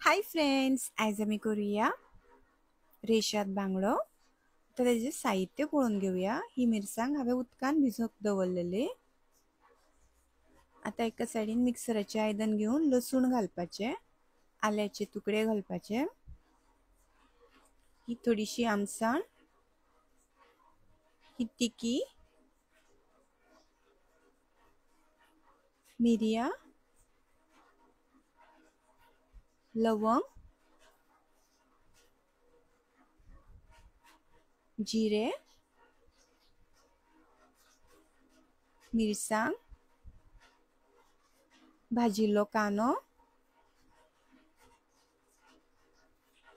Hi friends, आज आम्ही करूया रेशाद बांगडो. तर त्याचे साहित्य पळून घेऊया. ही मिरसांग हांवें उदकान भिजत दवरलेली. आता एका सायडीन मिक्सराचे आयदन घेऊन लसूण घालपाचे, आल्याचे तुकडे घालपाचे, ही थोडीशी आमसाण, ही तिकी, मिरिया, लवंग, जिरे, मिरसांग, भाजिल्लो कांदो,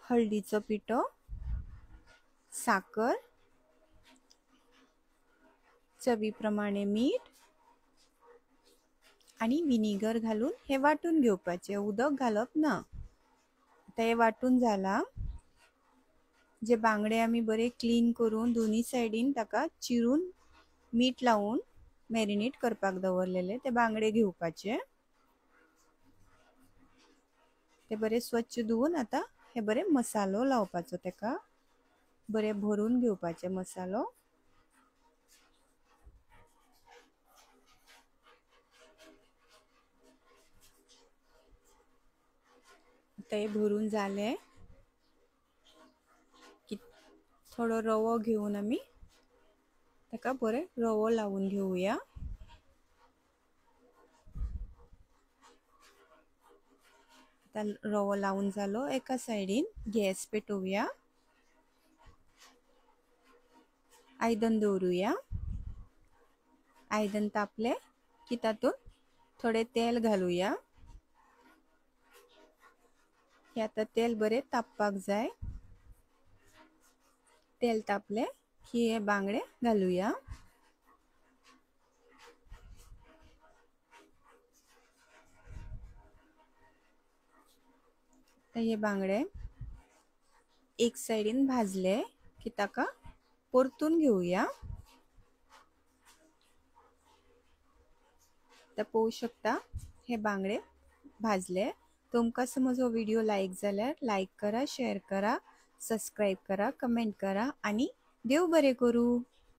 हळदीचो पिठो, साखर, चवीप्रमाणे मीठ आणि विनेगर घालून हे वाटून घेवपाचे. उदक घालप ना. आता हे वाटून जाला. जे बांगडे आम्ही बरे क्लीन करून दोन्ही सायडीन ताका चिरून मीठ लावून मॅरिनेट करपाक दवरलेले ते बांगडे घेवपाचे. ते बरे स्वच्छ धुवून आता हे बरे मसालो लावपाचो, ताका बरे भरून घेवपाचे मसालो. आता हे भरून झाले की थोडो रवो घेऊन आम्ही ताका बरे रवो लावून घेऊया. आता रवो लावून जालो, एका सायडीन गॅस पेटवूया, आयदन दवरूया. आयदन तापले की तातून थोडे तेल घालूया. हे आता तेल बरे तापपाक जाय. तेल तापले की हे बांगडे घालूया. हे बांगडे एक सायडीन भाजले की ताका परतून घेऊया. तर पाहू शकता हे बांगडे भाजले. तुमकां समज हो व्हिडिओ लाईक जाल्यार लाईक करा, शेअर करा, सबस्क्राईब करा, कमेंट करा आणि देव बरे करू.